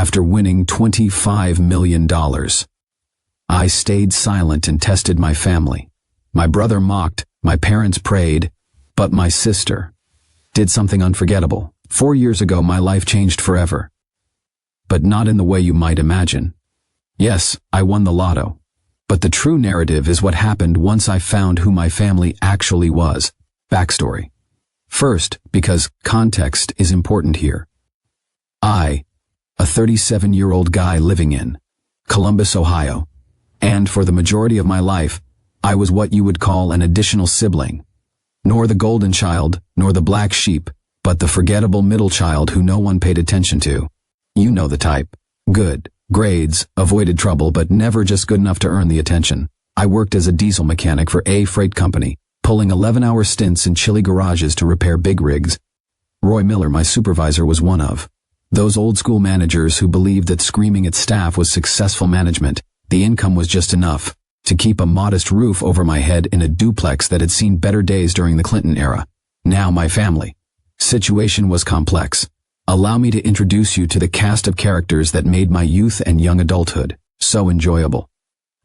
after winning $25 million. I stayed silent and tested my family. My brother mocked, my parents prayed, but my sister did something unforgettable. 4 years ago, my life changed forever. But not in the way you might imagine. Yes, I won the lotto. But the true narrative is what happened once I found who my family actually was. Backstory. First, because context is important here. I, a 37-year-old guy living in Columbus, Ohio, and for the majority of my life, I was what you would call an additional sibling. Nor the golden child, nor the black sheep, but the forgettable middle child who no one paid attention to. You know the type. Good grades, avoided trouble, but never just good enough to earn the attention. I worked as a diesel mechanic for a freight company, pulling 11-hour stints in chilly garages to repair big rigs. Roy Miller, my supervisor, was one of those old-school managers who believed that screaming at staff was successful management. The income was just enough to keep a modest roof over my head in a duplex that had seen better days during the Clinton era. Now my family situation was complex. Allow me to introduce you to the cast of characters that made my youth and young adulthood so enjoyable.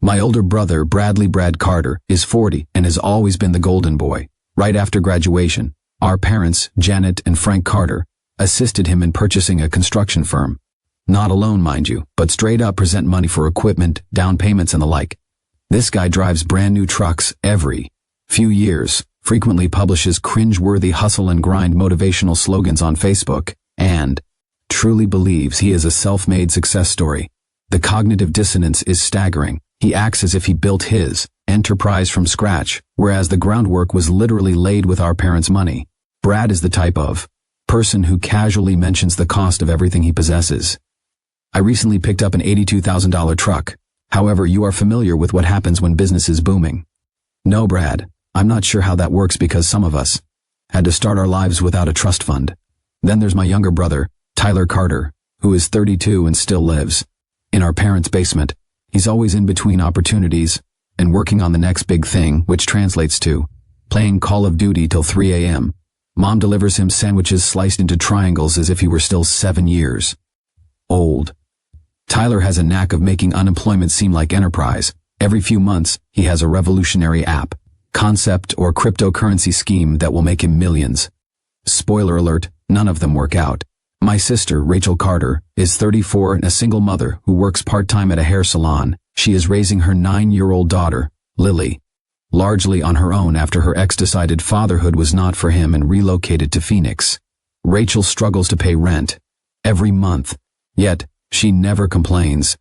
My older brother, Brad Carter, is 40 and has always been the golden boy. Right after graduation, our parents, Janet and Frank Carter, assisted him in purchasing a construction firm. Not a loan, mind you, but straight up present money for equipment, down payments and the like. This guy drives brand new trucks every few years, frequently publishes cringe-worthy hustle and grind motivational slogans on Facebook, and truly believes he is a self-made success story. The cognitive dissonance is staggering. He acts as if he built his enterprise from scratch, whereas the groundwork was literally laid with our parents' money. Brad is the type of person who casually mentions the cost of everything he possesses. I recently picked up an $82,000 truck. However, you are familiar with what happens when business is booming. No, Brad, I'm not sure how that works because some of us had to start our lives without a trust fund. Then there's my younger brother, Tyler Carter, who is 32 and still lives in our parents' basement. He's always in between opportunities and working on the next big thing, which translates to playing Call of Duty till 3 a.m. Mom delivers him sandwiches sliced into triangles as if he were still 7 years old. Tyler has a knack of making unemployment seem like enterprise. Every few months, he has a revolutionary app, concept, or cryptocurrency scheme that will make him millions. Spoiler alert, none of them work out. My sister, Rachel Carter, is 34 and a single mother who works part-time at a hair salon. She is raising her 9-year-old daughter, Lily, largely on her own after her ex decided fatherhood was not for him and relocated to Phoenix. Rachel struggles to pay rent every month, yet she never complains.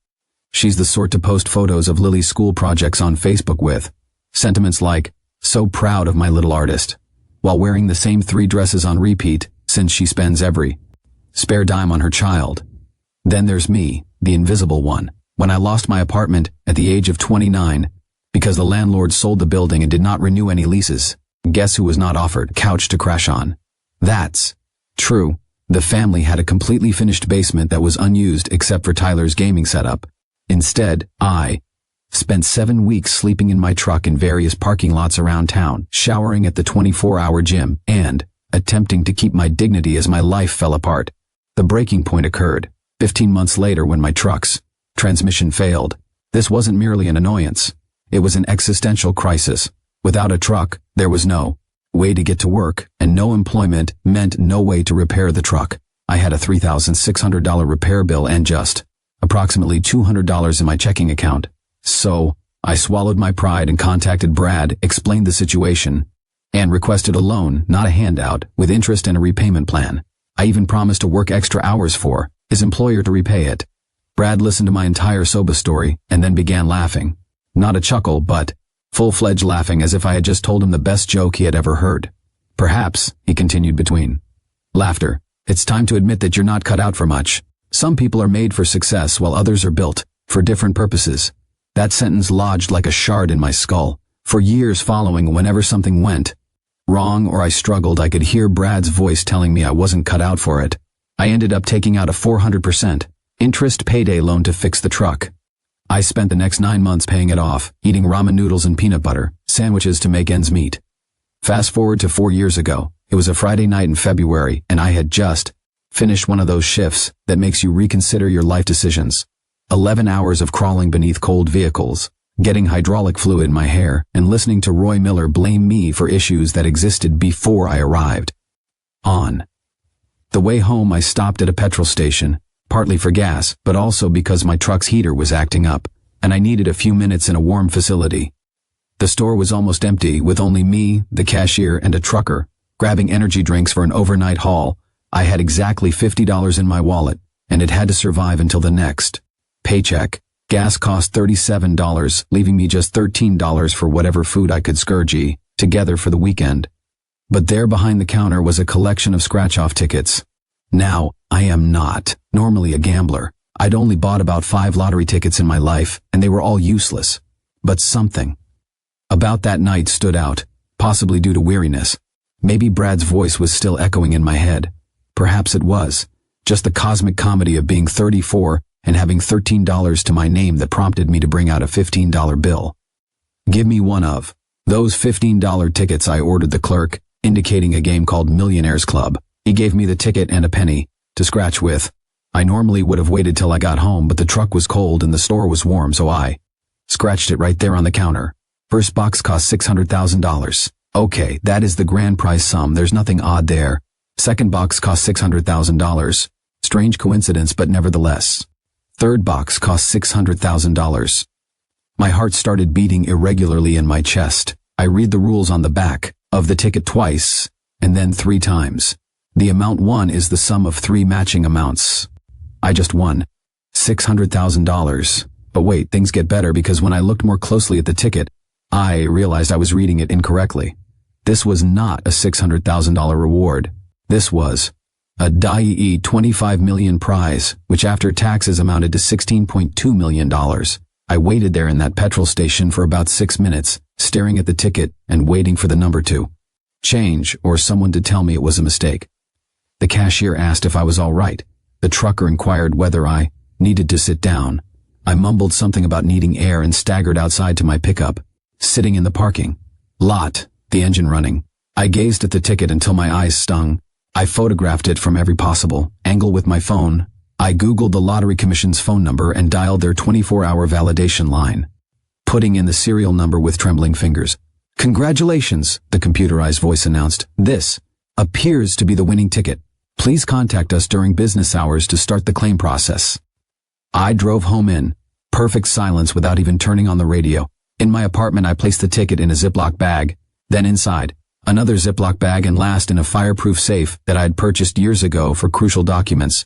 She's the sort to post photos of Lily's school projects on Facebook with sentiments like, "So proud of my little artist," while wearing the same 3 dresses on repeat since she spends every spare dime on her child. Then there's me, the invisible one. When I lost my apartment at the age of 29 because the landlord sold the building and did not renew any leases, guess who was not offered a couch to crash on? That's true. The family had a completely finished basement that was unused except for Tyler's gaming setup. Instead, I spent 7 weeks sleeping in my truck in various parking lots around town, showering at the 24-hour gym, and attempting to keep my dignity as my life fell apart. The breaking point occurred 15 months later when my truck's transmission failed. This wasn't merely an annoyance. It was an existential crisis. Without a truck, there was no way to get to work, and no employment meant no way to repair the truck. I had a $3,600 repair bill and just approximately $200 in my checking account. So, I swallowed my pride and contacted Brad, explained the situation, and requested a loan, not a handout, with interest and a repayment plan. I even promised to work extra hours for his employer to repay it. Brad listened to my entire soba story and then began laughing. Not a chuckle, but full-fledged laughing as if I had just told him the best joke he had ever heard. Perhaps, he continued between laughter, it's time to admit that you're not cut out for much. Some people are made for success while others are built for different purposes. That sentence lodged like a shard in my skull. For years following, whenever something went wrong or I struggled, I could hear Brad's voice telling me I wasn't cut out for it. I ended up taking out a 400% interest payday loan to fix the truck. I spent the next 9 months paying it off, eating ramen noodles and peanut butter sandwiches to make ends meet. Fast forward to 4 years ago. It was a Friday night in February, and I had just Finish one of those shifts that makes you reconsider your life decisions. 11 hours of crawling beneath cold vehicles, getting hydraulic fluid in my hair, and listening to Roy Miller blame me for issues that existed before I arrived. On the way home, I stopped at a petrol station, partly for gas, but also because my truck's heater was acting up, and I needed a few minutes in a warm facility. The store was almost empty, with only me, the cashier, and a trucker, grabbing energy drinks for an overnight haul. I had exactly $50 in my wallet, and it had to survive until the next paycheck. Gas cost $37, leaving me just $13 for whatever food I could scurgy together for the weekend. But there behind the counter was a collection of scratch-off tickets. Now, I am not normally a gambler. I'd only bought about 5 lottery tickets in my life, and they were all useless. But something about that night stood out, possibly due to weariness. Maybe Brad's voice was still echoing in my head. Perhaps it was just the cosmic comedy of being 34 and having $13 to my name that prompted me to bring out a $15 bill. "Give me one of those $15 tickets," I ordered the clerk, indicating a game called Millionaires Club. He gave me the ticket and a penny to scratch with. I normally would have waited till I got home, but the truck was cold and the store was warm, so I scratched it right there on the counter. First box cost $600,000. Okay, that is the grand prize sum, there's nothing odd there. Second box cost $600,000. Strange coincidence, but nevertheless. Third box cost $600,000. My heart started beating irregularly in my chest. I read the rules on the back of the ticket twice, and then 3 times. The amount won is the sum of 3 matching amounts. I just won $600,000. But wait, things get better, because when I looked more closely at the ticket, I realized I was reading it incorrectly. This was not a $600,000 reward. This was a DIE 25 million prize, which after taxes amounted to $16.2 million. I waited there in that petrol station for about 6 minutes, staring at the ticket and waiting for the number to change or someone to tell me it was a mistake. The cashier asked if I was all right. The trucker inquired whether I needed to sit down. I mumbled something about needing air and staggered outside to my pickup, sitting in the parking lot, the engine running. I gazed at the ticket until my eyes stung. I photographed it from every possible angle with my phone. I Googled the Lottery Commission's phone number and dialed their 24-hour validation line, putting in the serial number with trembling fingers. "Congratulations," the computerized voice announced. "This appears to be the winning ticket. Please contact us during business hours to start the claim process." I drove home in perfect silence without even turning on the radio. In my apartment, I placed the ticket in a Ziploc bag, then inside another Ziploc bag, and last in a fireproof safe that I had purchased years ago for crucial documents.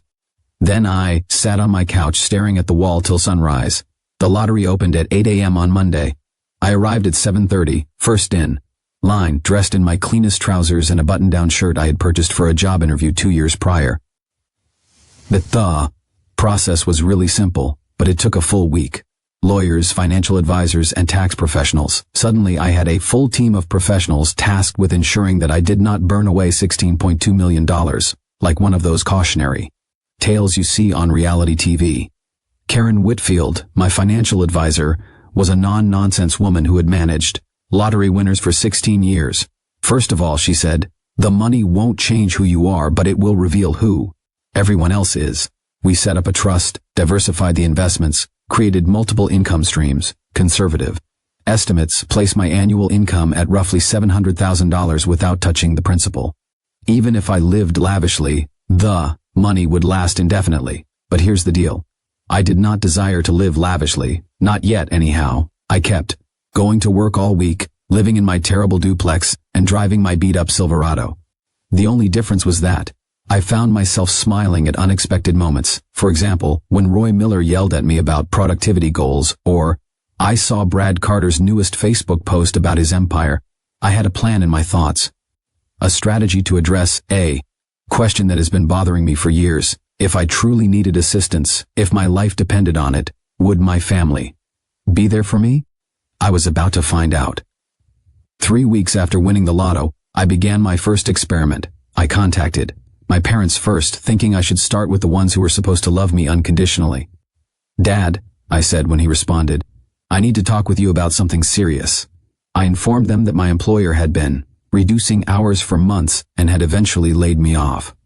Then I sat on my couch staring at the wall till sunrise. The lottery opened at 8 a.m. on Monday. I arrived at 7:30, first in line, dressed in my cleanest trousers and a button-down shirt I had purchased for a job interview 2 years prior. The process was really simple, but it took a full week. Lawyers, financial advisors, and tax professionals. Suddenly I had a full team of professionals tasked with ensuring that I did not burn away $16.2 million, like one of those cautionary tales you see on reality TV. Karen Whitfield, my financial advisor, was a non-nonsense woman who had managed lottery winners for 16 years. "First of all," she said, "the money won't change who you are, but it will reveal who everyone else is." We set up a trust, diversified the investments, created multiple income streams, conservative estimates place my annual income at roughly $700,000 without touching the principal. Even if I lived lavishly, the money would last indefinitely. But here's the deal. I did not desire to live lavishly, not yet anyhow. I kept going to work all week, living in my terrible duplex, and driving my beat-up Silverado. The only difference was that I found myself smiling at unexpected moments. For example, when Roy Miller yelled at me about productivity goals, or I saw Brad Carter's newest Facebook post about his empire. I had a plan in my thoughts. A strategy to address a question that has been bothering me for years. If I truly needed assistance, if my life depended on it, would my family be there for me? I was about to find out. 3 weeks after winning the lotto, I began my first experiment. I contacted my parents first, thinking I should start with the ones who were supposed to love me unconditionally. "Dad," I said when he responded, "I need to talk with you about something serious." I informed them that my employer had been reducing hours for months and had eventually laid me off.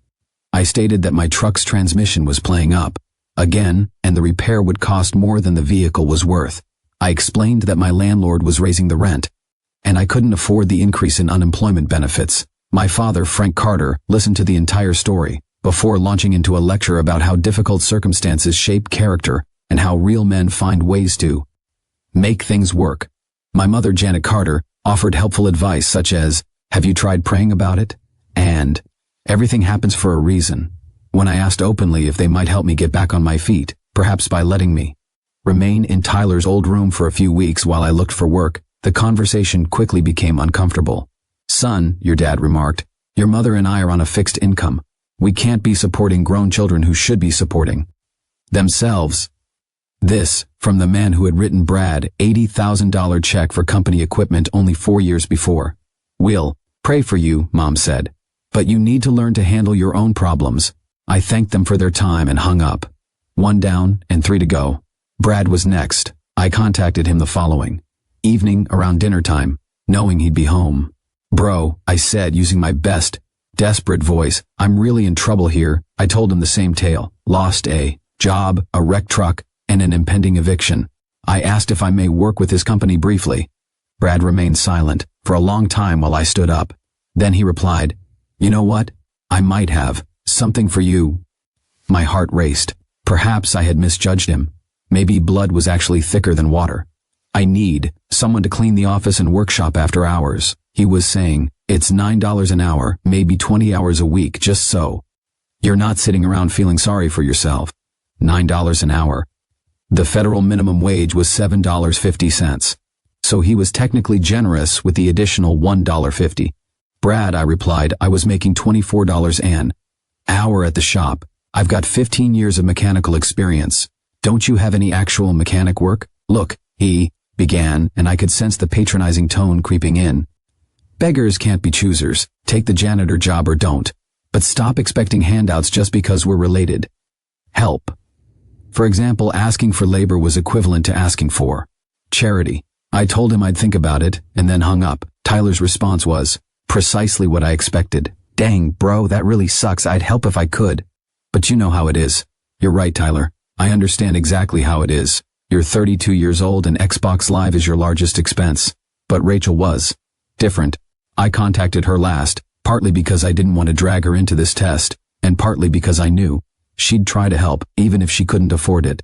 I stated that my truck's transmission was playing up again, and the repair would cost more than the vehicle was worth. I explained that my landlord was raising the rent, and I couldn't afford the increase in unemployment benefits. My father, Frank Carter, listened to the entire story before launching into a lecture about how difficult circumstances shape character and how real men find ways to make things work. My mother, Janet Carter, offered helpful advice such as, "Have you tried praying about it?" and "Everything happens for a reason." When I asked openly if they might help me get back on my feet, perhaps by letting me remain in Tyler's old room for a few weeks while I looked for work, the conversation quickly became uncomfortable. "Son," your dad remarked, "your mother and I are on a fixed income. We can't be supporting grown children who should be supporting themselves." This, from the man who had written Brad $80,000 check for company equipment only 4 years before. "We'll pray for you," Mom said, "but you need to learn to handle your own problems." I thanked them for their time and hung up. 1 down and 3 to go. Brad was next. I contacted him the following evening around dinner time, knowing he'd be home. "Bro," I said using my best, desperate voice, "I'm really in trouble here." I told him the same tale. Lost a job, a wrecked truck, and an impending eviction. I asked if I may work with his company briefly. Brad remained silent for a long time while I stood up. Then he replied, "You know what? I might have something for you." My heart raced. Perhaps I had misjudged him. Maybe blood was actually thicker than water. "I need someone to clean the office and workshop after hours," he was saying. "It's $9 an hour, maybe 20 hours a week, just so you're not sitting around feeling sorry for yourself." $9 an hour. The federal minimum wage was $7.50. So he was technically generous with the additional $1.50. "Brad," I replied, "I was making $24 an hour at the shop. I've got 15 years of mechanical experience. Don't you have any actual mechanic work?" "Look," he began, and I could sense the patronizing tone creeping in. "Beggars can't be choosers. Take the janitor job or don't. But stop expecting handouts just because we're related. Help." For example, asking for labor was equivalent to asking for charity. I told him I'd think about it, and then hung up. Tyler's response was precisely what I expected. "Dang, bro, that really sucks. I'd help if I could. But you know how it is." "You're right, Tyler. I understand exactly how it is. You're 32 years old and Xbox Live is your largest expense." But Rachel was different. I contacted her last, partly because I didn't want to drag her into this test, and partly because I knew she'd try to help, even if she couldn't afford it.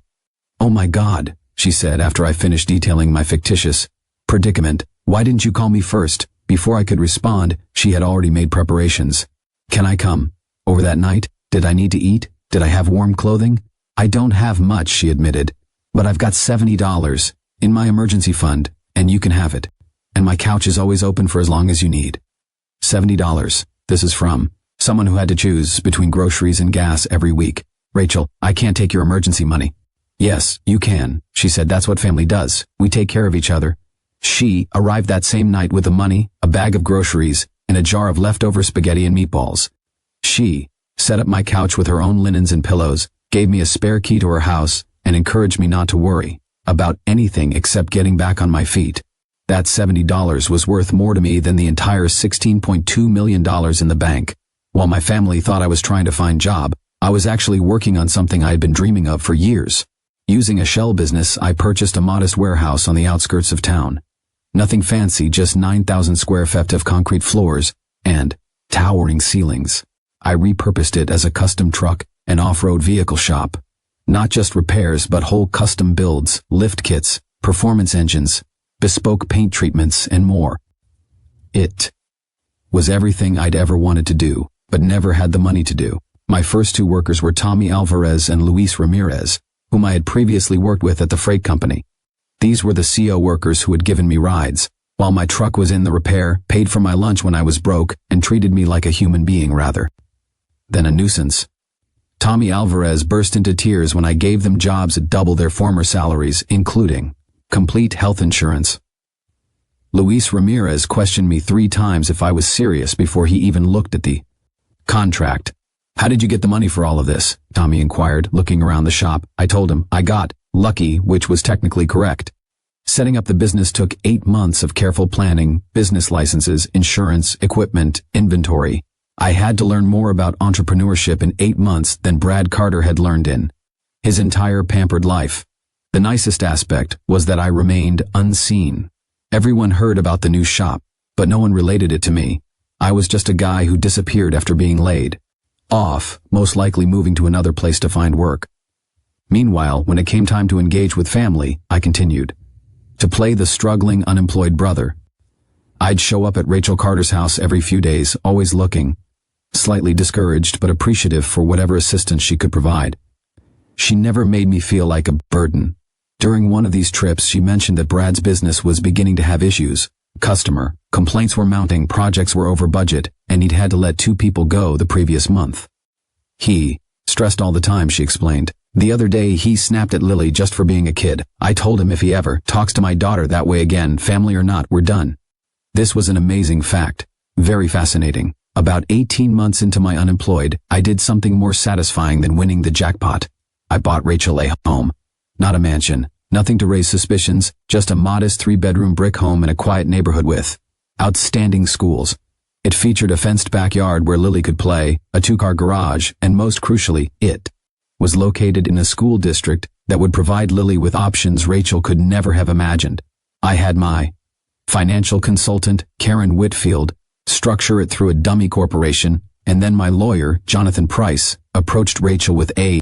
"Oh my God," she said after I finished detailing my fictitious predicament. "Why didn't you call me first?" Before I could respond, she had already made preparations. "Can I come over that night? Did I need to eat? Did I have warm clothing?" "I don't have much," she admitted, "but I've got $70 in my emergency fund, and you can have it. And my couch is always open for as long as you need." $70. This is from someone who had to choose between groceries and gas every week. "Rachel, I can't take your emergency money." "Yes, you can," she said. "That's what family does. We take care of each other." She arrived that same night with the money, a bag of groceries, and a jar of leftover spaghetti and meatballs. She set up my couch with her own linens and pillows, gave me a spare key to her house, and encouraged me not to worry about anything except getting back on my feet. That $70 was worth more to me than the entire $16.2 million in the bank. While my family thought I was trying to find a job, I was actually working on something I had been dreaming of for years. Using a shell business, I purchased a modest warehouse on the outskirts of town. Nothing fancy, just 9,000 square feet of concrete floors and towering ceilings. I repurposed it as a custom truck and off-road vehicle shop. Not just repairs, but whole custom builds, lift kits, performance engines, bespoke paint treatments, and more. It was everything I'd ever wanted to do, but never had the money to do. My first 2 workers were Tommy Alvarez and Luis Ramirez, whom I had previously worked with at the freight company. These were the CO workers who had given me rides, while my truck was in the repair, paid for my lunch when I was broke, and treated me like a human being rather than a nuisance. Tommy Alvarez burst into tears when I gave them jobs at double their former salaries, including complete health insurance. Luis Ramirez questioned me 3 times if I was serious before he even looked at the contract. "How did you get the money for all of this?" Tommy inquired, looking around the shop. I told him I got lucky, which was technically correct. Setting up the business took 8 months of careful planning, business licenses, insurance, equipment, inventory, I had to learn more about entrepreneurship in 8 months than Brad Carter had learned in his entire pampered life. The nicest aspect was that I remained unseen. Everyone heard about the new shop, but no one related it to me. I was just a guy who disappeared after being laid off, most likely moving to another place to find work. Meanwhile, when it came time to engage with family, I continued to play the struggling, unemployed brother. I'd show up at Rachel Carter's house every few days, always looking slightly discouraged but appreciative for whatever assistance she could provide. She never made me feel like a burden. During one of these trips, she mentioned that Brad's business was beginning to have issues. Customer complaints were mounting, projects were over budget, and he'd had to let 2 people go the previous month. He stressed all the time, she explained. The other day he snapped at Lily just for being a kid. I told him if he ever talks to my daughter that way again, family or not, we're done. This was an amazing fact. Very fascinating. About 18 months into my unemployed, I did something more satisfying than winning the jackpot. I bought Rachel a home. Not a mansion. Nothing to raise suspicions, just a modest 3-bedroom brick home in a quiet neighborhood with outstanding schools. It featured a fenced backyard where Lily could play, a 2-car garage, and most crucially, it was located in a school district that would provide Lily with options Rachel could never have imagined. I had my financial consultant, Karen Whitfield, structure it through a dummy corporation, and then my lawyer, Jonathan Price, approached Rachel with a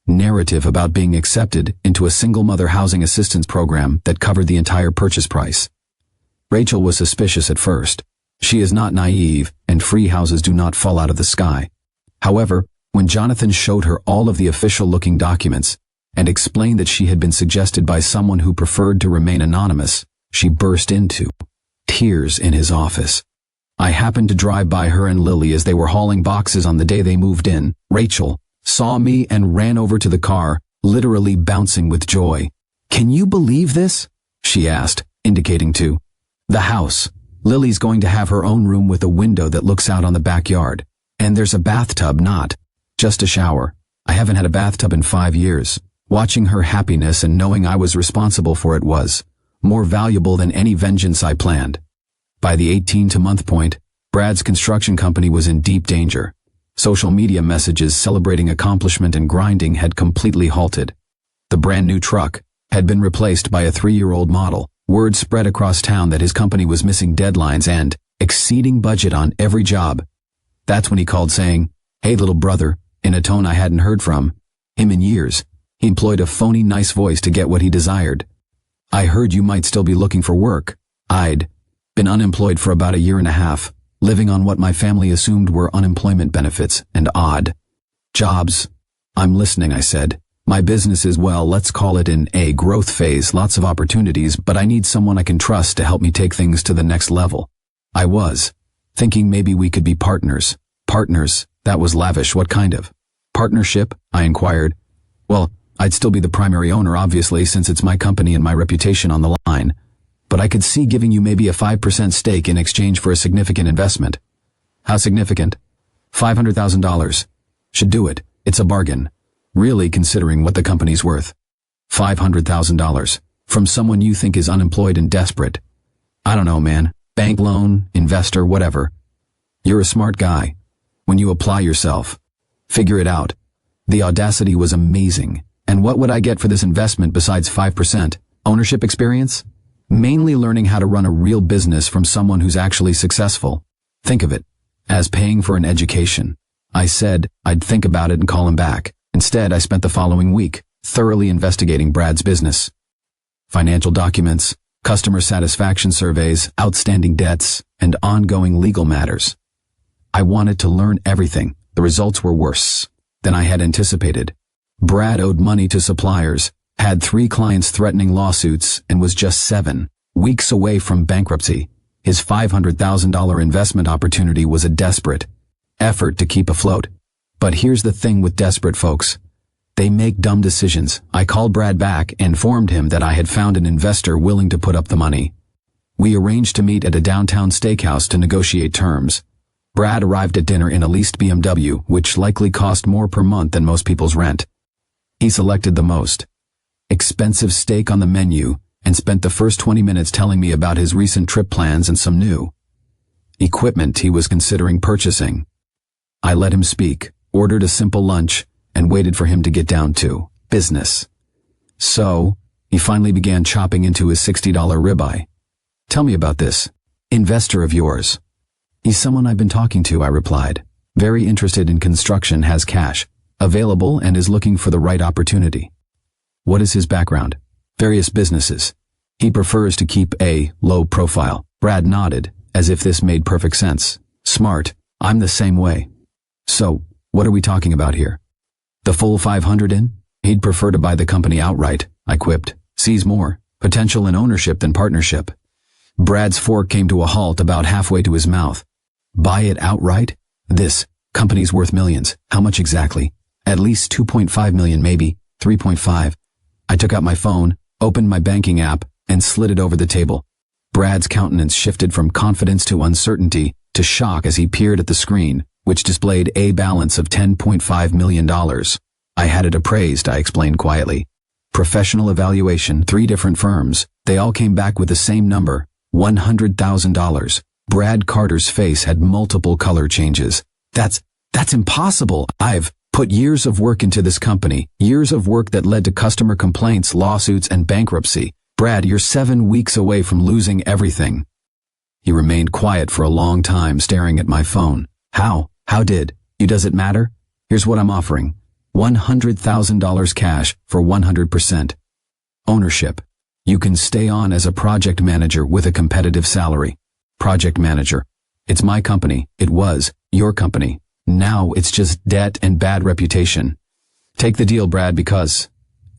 narrative about being accepted into a single-mother housing assistance program that covered the entire purchase price. Rachel was suspicious at first. She is not naive, and free houses do not fall out of the sky. However, when Jonathan showed her all of the official-looking documents and explained that she had been suggested by someone who preferred to remain anonymous, she burst into tears in his office. I happened to drive by her and Lily as they were hauling boxes on the day they moved in. Rachel saw me and ran over to the car, literally bouncing with joy. "Can you believe this?" she asked, indicating to the house. "Lily's going to have her own room with a window that looks out on the backyard. And there's a bathtub, not just a shower. I haven't had a bathtub in 5 years." Watching her happiness and knowing I was responsible for it was more valuable than any vengeance I planned. By the 18-month point, Brad's construction company was in deep danger. Social media messages celebrating accomplishment and grinding had completely halted. The brand new truck had been replaced by a 3-year-old model. Word spread across town that his company was missing deadlines and exceeding budget on every job. That's when he called saying, "Hey little brother," in a tone I hadn't heard from him in years. He employed a phony nice voice to get what he desired. "I heard you might still be looking for work." I'd been unemployed for about a year and a half, living on what my family assumed were unemployment benefits and odd jobs. "I'm listening," I said. "My business is, well, let's call it in a growth phase, lots of opportunities, but I need someone I can trust to help me take things to the next level." I was thinking maybe we could be partners. Partners? That was lavish. What kind of partnership? I inquired. Well, I'd still be the primary owner, obviously, since it's my company and my reputation on the line. But I could see giving you maybe a 5% stake in exchange for a significant investment. How significant? $500,000. Should do it. It's a bargain. Really, considering what the company's worth. $500,000. From someone you think is unemployed and desperate. I don't know, man. Bank loan, investor, whatever. You're a smart guy. When you apply yourself, figure it out. The audacity was amazing. And what would I get for this investment besides 5%? Ownership experience? Mainly learning how to run a real business from someone who's actually successful. Think of it as paying for an education. I said I'd think about it and call him back. Instead, I spent the following week thoroughly investigating Brad's business. Financial documents, customer satisfaction surveys, outstanding debts, and ongoing legal matters. I wanted to learn everything. The results were worse than I had anticipated. Brad owed money to suppliers, had 3 clients threatening lawsuits, and was just 7 weeks away from bankruptcy. His $500,000 investment opportunity was a desperate effort to keep afloat. But here's the thing with desperate folks. They make dumb decisions. I called Brad back and informed him that I had found an investor willing to put up the money. We arranged to meet at a downtown steakhouse to negotiate terms. Brad arrived at dinner in a leased BMW, which likely cost more per month than most people's rent. He selected the most expensive steak on the menu and spent the first 20 minutes telling me about his recent trip plans and some new equipment he was considering purchasing. I let him speak, ordered a simple lunch, and waited for him to get down to business. So, he finally began chopping into his $60 ribeye. Tell me about this investor of yours. He's someone I've been talking to, I replied. Very interested in construction, has cash available, and is looking for the right opportunity. What is his background? Various businesses. He prefers to keep a low profile. Brad nodded, as if this made perfect sense. Smart. I'm the same way. So, what are we talking about here? The full 500 in? He'd prefer to buy the company outright, I quipped. Sees more potential in ownership than partnership. Brad's fork came to a halt about halfway to his mouth. Buy it outright? This company's worth millions. How much exactly? At least 2.5 million, maybe 3.5. I took out my phone, opened my banking app, and slid it over the table. Brad's countenance shifted from confidence to uncertainty to shock as he peered at the screen, which displayed a balance of $10.5 million. I had it appraised, I explained quietly. Professional evaluation, 3 different firms. They all came back with the same number, $100,000. Brad Carter's face had multiple color changes. That's impossible. I've put years of work into this company, years of work that led to customer complaints, lawsuits, and bankruptcy. Brad, you're 7 weeks away from losing everything. He remained quiet for a long time, staring at my phone. How did? Does it matter? Here's what I'm offering. $100,000 cash for 100%. Ownership. You can stay on as a project manager with a competitive salary. Project manager. It's my company. It was your company. Now it's just debt and bad reputation. Take the deal, Brad, because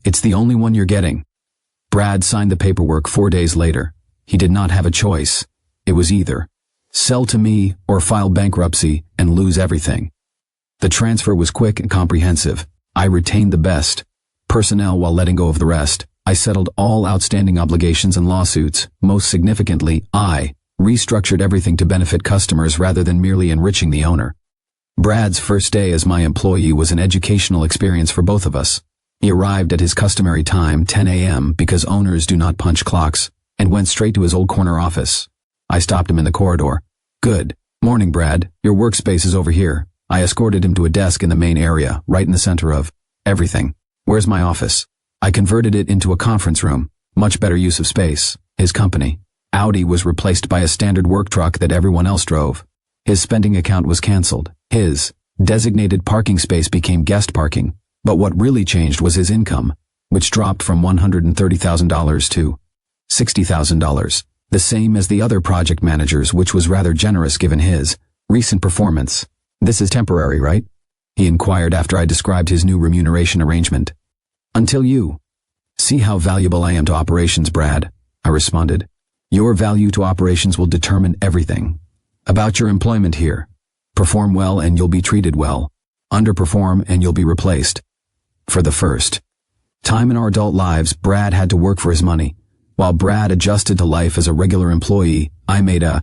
it's the only one you're getting. Brad signed the paperwork 4 days later. He did not have a choice. It was either sell to me or file bankruptcy and lose everything. The transfer was quick and comprehensive. I retained the best personnel while letting go of the rest. I settled all outstanding obligations and lawsuits. Most significantly, I restructured everything to benefit customers rather than merely enriching the owner. Brad's first day as my employee was an educational experience for both of us. He arrived at his customary time, 10 a.m., because owners do not punch clocks, and went straight to his old corner office. I stopped him in the corridor. Good morning, Brad. Your workspace is over here. I escorted him to a desk in the main area, right in the center of everything. Where's my office? I converted it into a conference room. Much better use of space. His company, Audi, was replaced by a standard work truck that everyone else drove. His spending account was canceled. His designated parking space became guest parking. But what really changed was his income, which dropped from $130,000 to $60,000, the same as the other project managers, which was rather generous given his recent performance. This is temporary, right? He inquired after I described his new remuneration arrangement. Until you see how valuable I am to operations, Brad, I responded. Your value to operations will determine everything about your employment here. Perform well and you'll be treated well. Underperform and you'll be replaced. For the first time in our adult lives, Brad had to work for his money. While Brad adjusted to life as a regular employee, I made a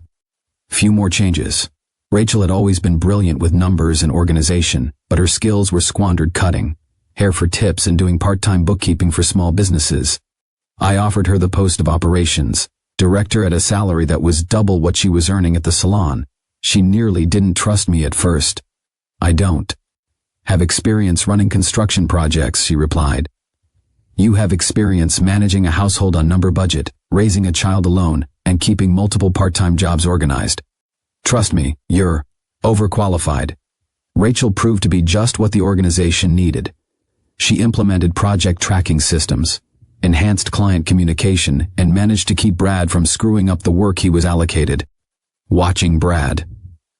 few more changes. Rachel had always been brilliant with numbers and organization, but her skills were squandered cutting hair for tips and doing part-time bookkeeping for small businesses. I offered her the post of operations director at a salary that was double what she was earning at the salon. She nearly didn't trust me at first. I don't have experience running construction projects, she replied. You have experience managing a household on number budget, raising a child alone, and keeping multiple part-time jobs organized. Trust me, you're overqualified. Rachel proved to be just what the organization needed. She implemented project tracking systems, enhanced client communication, and managed to keep Brad from screwing up the work he was allocated. Watching Brad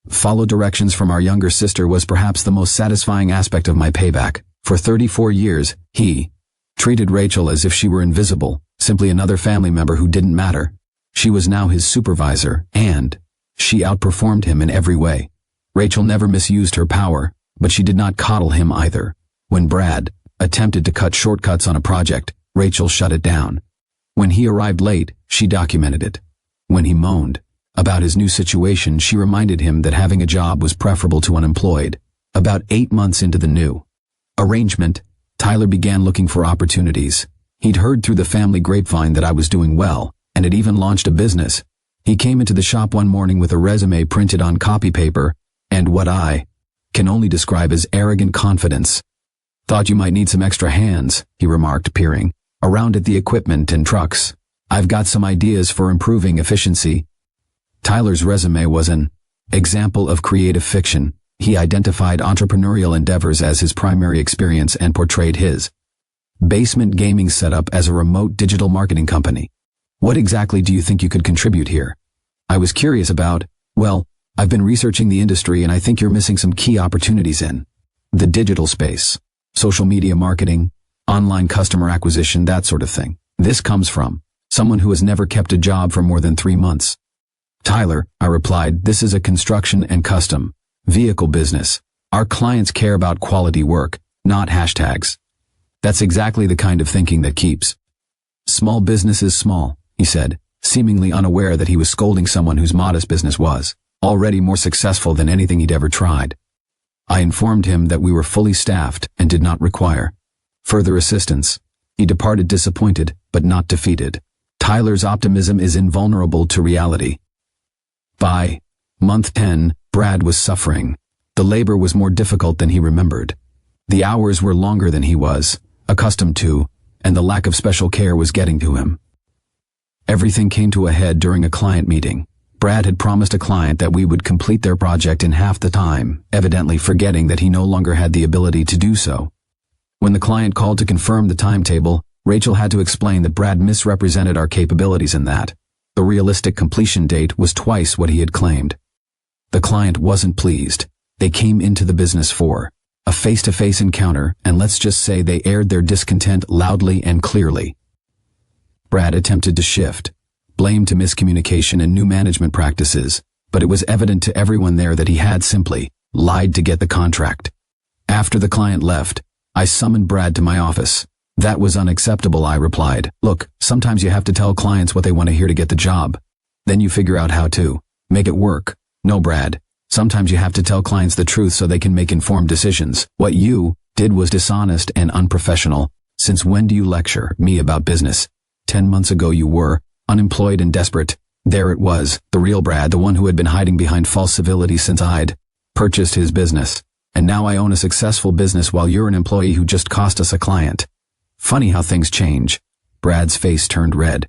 follow directions from our younger sister was perhaps the most satisfying aspect of my payback. For 34 years, he treated Rachel as if she were invisible, simply another family member who didn't matter. She was now his supervisor, and she outperformed him in every way. Rachel never misused her power, but she did not coddle him either. When Brad attempted to cut shortcuts on a project, Rachel shut it down. When he arrived late, she documented it. When he moaned about his new situation, she reminded him that having a job was preferable to unemployed. About 8 months into the new arrangement, Tyler began looking for opportunities. He'd heard through the family grapevine that I was doing well, and had even launched a business. He came into the shop one morning with a resume printed on copy paper, and what I can only describe as arrogant confidence. "Thought you might need some extra hands," he remarked, peering around at the equipment and trucks. "I've got some ideas for improving efficiency." Tyler's resume was an example of creative fiction. He identified entrepreneurial endeavors as his primary experience and portrayed his basement gaming setup as a remote digital marketing company. "What exactly do you think you could contribute here?" I was curious about. "Well, I've been researching the industry and I think you're missing some key opportunities in the digital space. Social media marketing, online customer acquisition, that sort of thing." This comes from someone who has never kept a job for more than 3 months. "Tyler," I replied, "this is a construction and custom vehicle business. Our clients care about quality work, not hashtags." "That's exactly the kind of thinking that keeps small businesses small," he said, seemingly unaware that he was scolding someone whose modest business was already more successful than anything he'd ever tried. I informed him that we were fully staffed and did not require further assistance. He departed disappointed, but not defeated. Tyler's optimism is invulnerable to reality. By month 10, Brad was suffering. The labor was more difficult than he remembered. The hours were longer than he was accustomed to, and the lack of special care was getting to him. Everything came to a head during a client meeting. Brad had promised a client that we would complete their project in half the time, evidently forgetting that he no longer had the ability to do so. When the client called to confirm the timetable, Rachel had to explain that Brad misrepresented our capabilities and that the realistic completion date was twice what he had claimed. The client wasn't pleased. They came into the business for a face-to-face encounter, and let's just say they aired their discontent loudly and clearly. Brad attempted to shift blame to miscommunication and new management practices, but it was evident to everyone there that he had simply lied to get the contract. After the client left, I summoned Brad to my office. "That was unacceptable," I replied. "Look, sometimes you have to tell clients what they want to hear to get the job. Then you figure out how to make it work." "No, Brad. Sometimes you have to tell clients the truth so they can make informed decisions. What you did was dishonest and unprofessional. Since when do you lecture me about business? 10 months ago you were unemployed and desperate." There it was, the real Brad, the one who had been hiding behind false civility since I'd purchased his business. "And now I own a successful business while you're an employee who just cost us a client. Funny how things change." Brad's face turned red.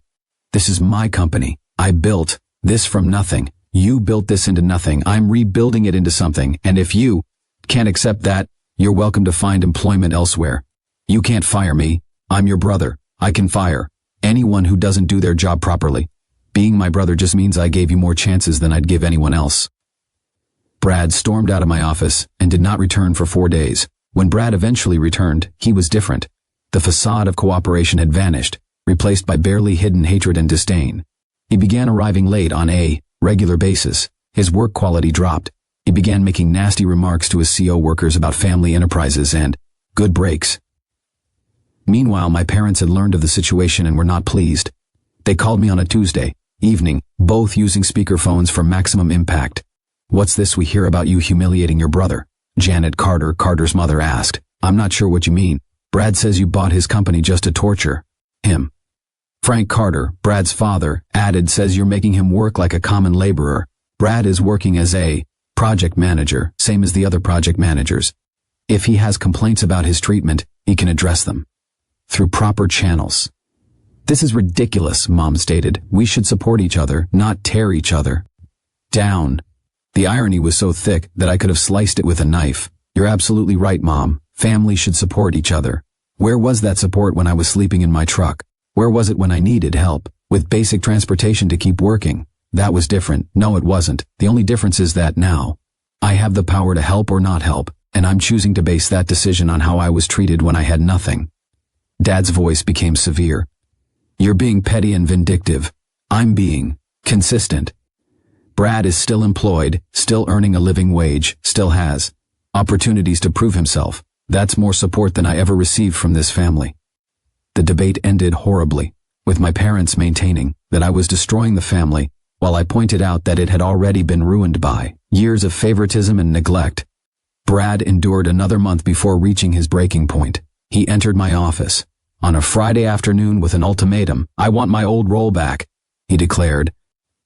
"This is my company. I built this from nothing. You built this into nothing. I'm rebuilding it into something, and if you can't accept that, you're welcome to find employment elsewhere. You can't fire me. I'm your brother. I can fire anyone who doesn't do their job properly. Being my brother just means I gave you more chances than I'd give anyone else." Brad stormed out of my office and did not return for 4 days. When Brad eventually returned, he was different. The facade of cooperation had vanished, replaced by barely hidden hatred and disdain. He began arriving late on a regular basis. His work quality dropped. He began making nasty remarks to his CO workers about family enterprises and good breaks. Meanwhile, my parents had learned of the situation and were not pleased. They called me on a Tuesday evening, both using speakerphones for maximum impact. "What's this we hear about you humiliating your brother?" Janet Carter, Carter's mother, asked. "I'm not sure what you mean. Brad says you bought his company just to torture him." Frank Carter, Brad's father, added, "Says you're making him work like a common laborer. Brad is working as a project manager, same as the other project managers. If he has complaints about his treatment, he can address them through proper channels." "This is ridiculous," Mom stated. "We should support each other, not tear each other down." The irony was so thick that I could have sliced it with a knife. "You're absolutely right, Mom. Family should support each other. Where was that support when I was sleeping in my truck? Where was it when I needed help with basic transportation to keep working? That was different." "No, it wasn't. The only difference is that now I have the power to help or not help, and I'm choosing to base that decision on how I was treated when I had nothing." Dad's voice became severe. "You're being petty and vindictive. I'm being consistent. Brad is still employed, still earning a living wage, still has opportunities to prove himself. That's more support than I ever received from this family." The debate ended horribly, with my parents maintaining that I was destroying the family, while I pointed out that it had already been ruined by years of favoritism and neglect. Brad endured another month before reaching his breaking point. He entered my office on a Friday afternoon with an ultimatum. "I want my old role back," he declared.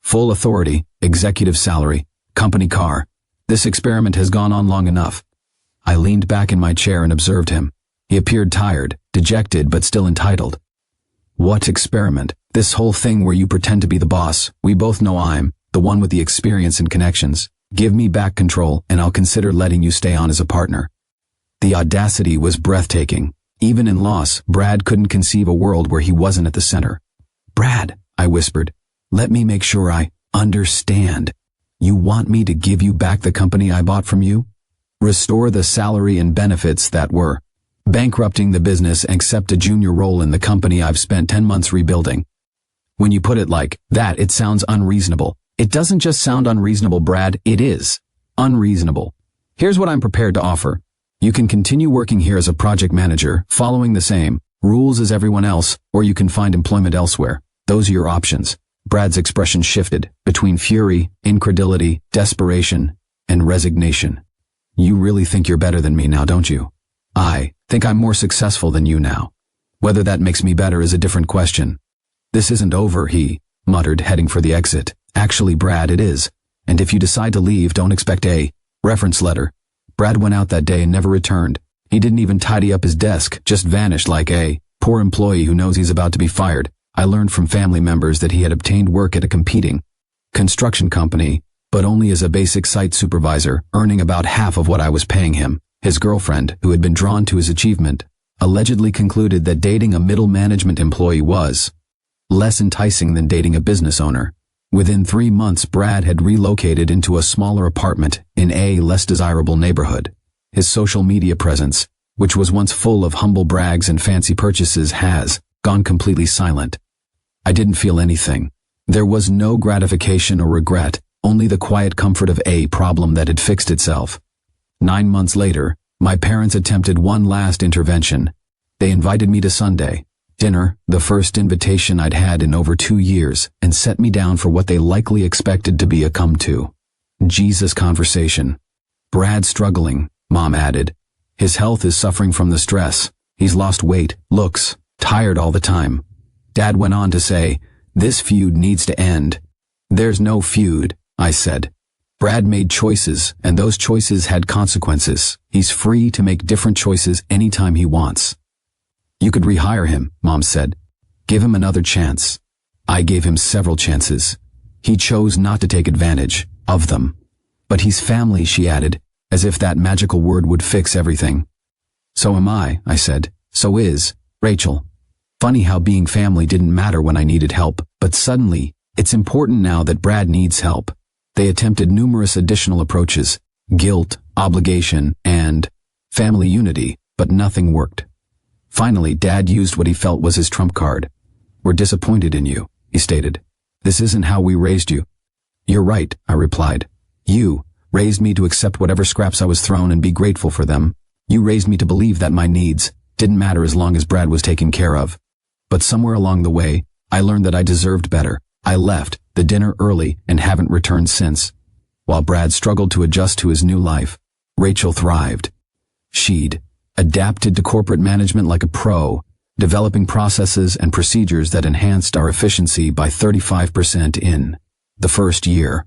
"Full authority, executive salary, company car. This experiment has gone on long enough. I leaned back in my chair and observed him. He appeared tired, dejected, but still entitled. What experiment? This whole thing where you pretend to be the boss. We both know I'm the one with the experience and connections. Give me back control, and I'll consider letting you stay on as a partner. The audacity was breathtaking. Even in loss, Brad couldn't conceive a world where he wasn't at the center. Brad, I whispered, let me make sure I understand. You want me to give you back the company I bought from you? Restore the salary and benefits that were bankrupting the business and accept a junior role in the company I've spent 10 months rebuilding. When you put it like that, it sounds unreasonable. It doesn't just sound unreasonable, Brad, it is unreasonable. Here's what I'm prepared to offer. You can continue working here as a project manager, following the same rules as everyone else, or you can find employment elsewhere. Those are your options. Brad's expression shifted between fury, incredulity, desperation, and resignation. You really think you're better than me now, don't you? I think I'm more successful than you now. Whether that makes me better is a different question. This isn't over, he muttered, heading for the exit. Actually, Brad, it is. And if you decide to leave, don't expect a reference letter. Brad went out that day and never returned. He didn't even tidy up his desk, just vanished like a poor employee who knows he's about to be fired. I learned from family members that he had obtained work at a competing construction company, but only as a basic site supervisor, earning about half of what I was paying him. His girlfriend, who had been drawn to his achievement, allegedly concluded that dating a middle management employee was less enticing than dating a business owner. Within 3 months, Brad had relocated into a smaller apartment in a less desirable neighborhood. His social media presence, which was once full of humble brags and fancy purchases, has gone completely silent. I didn't feel anything. There was no gratification or regret, only the quiet comfort of a problem that had fixed itself. 9 months later, my parents attempted one last intervention. They invited me to Sunday dinner, the first invitation I'd had in over 2 years, and set me down for what they likely expected to be a come-to Jesus conversation. Brad's struggling, Mom added. His health is suffering from the stress. He's lost weight, looks tired all the time. Dad went on to say, this feud needs to end. There's no feud, I said. Brad made choices, and those choices had consequences. He's free to make different choices anytime he wants. You could rehire him, Mom said. Give him another chance. I gave him several chances. He chose not to take advantage of them. But he's family, she added, as if that magical word would fix everything. So am I said. So is Rachel. Funny how being family didn't matter when I needed help, but suddenly, it's important now that Brad needs help. They attempted numerous additional approaches, guilt, obligation, and family unity, but nothing worked. Finally, Dad used what he felt was his trump card. We're disappointed in you, he stated. This isn't how we raised you. You're right, I replied. You raised me to accept whatever scraps I was thrown and be grateful for them. You raised me to believe that my needs didn't matter as long as Brad was taken care of. But somewhere along the way, I learned that I deserved better. I left the dinner early and haven't returned since. While Brad struggled to adjust to his new life, Rachel thrived. She'd adapted to corporate management like a pro, developing processes and procedures that enhanced our efficiency by 35% in the first year.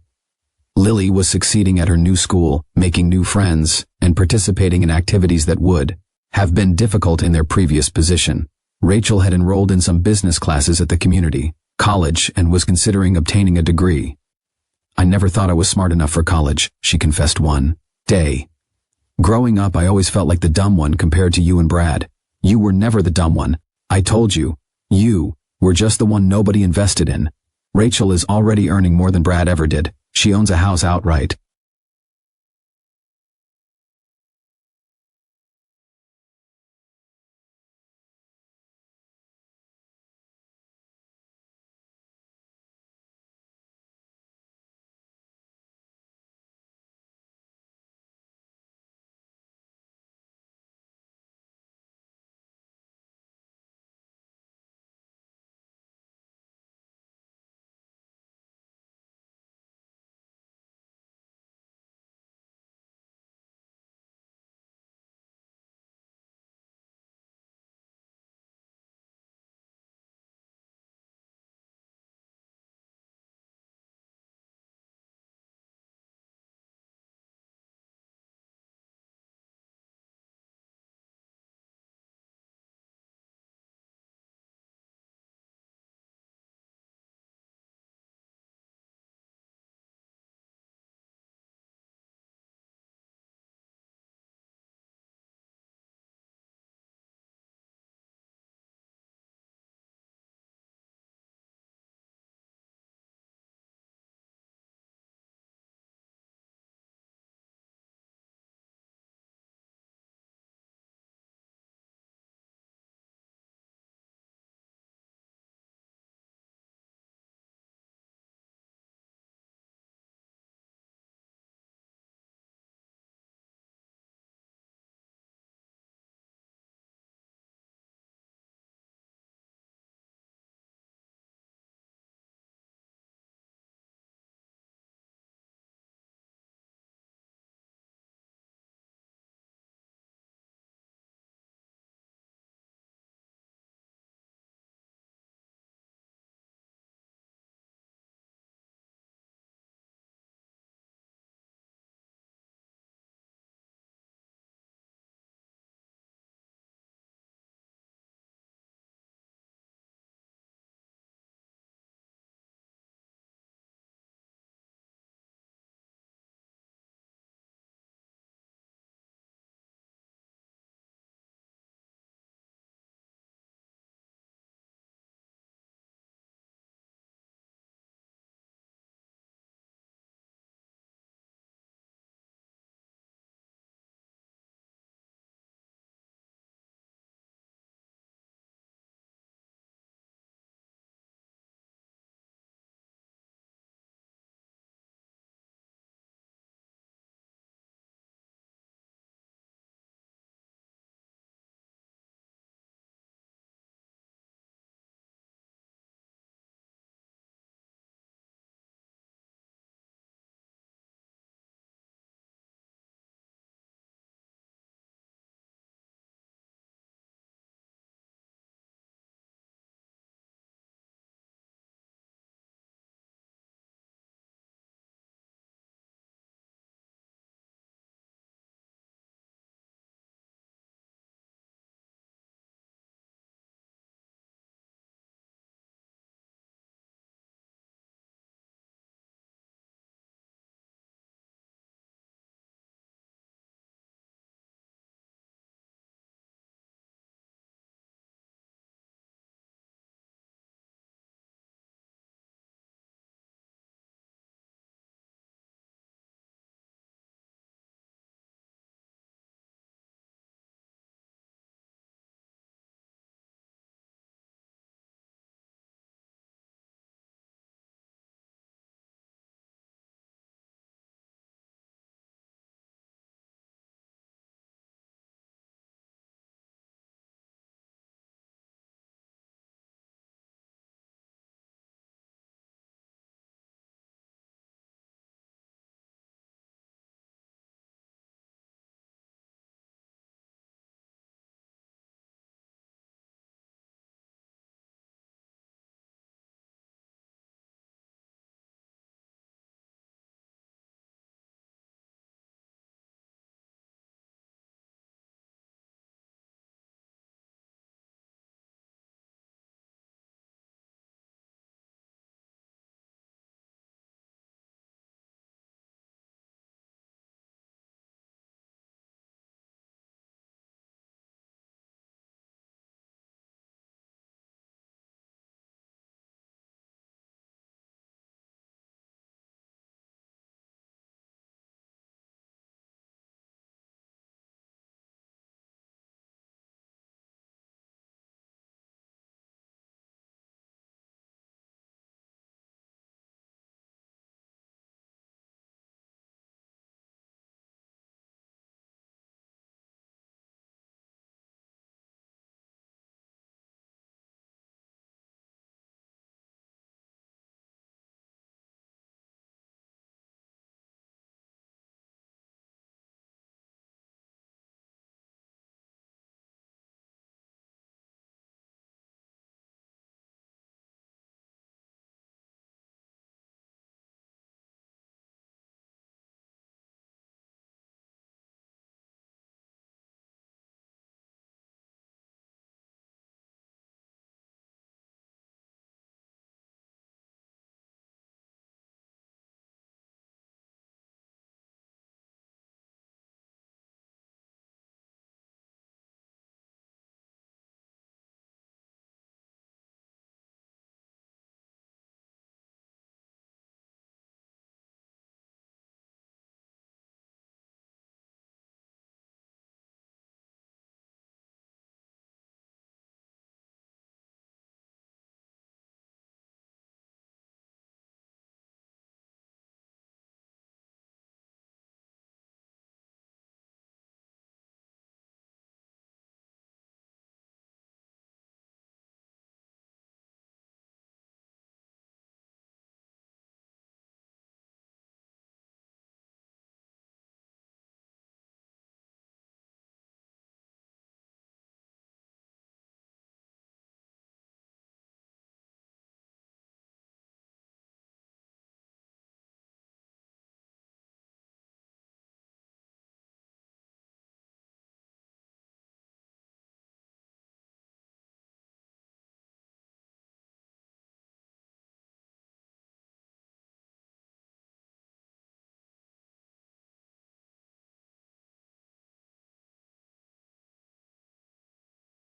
Lily was succeeding at her new school, making new friends, and participating in activities that would have been difficult in their previous position. Rachel had enrolled in some business classes at the community college and was considering obtaining a degree. I never thought I was smart enough for college, she confessed one day. Growing up, I always felt like the dumb one compared to you and Brad. You were never the dumb one. I told you. You were just the one nobody invested in. Rachel is already earning more than Brad ever did. She owns a house outright,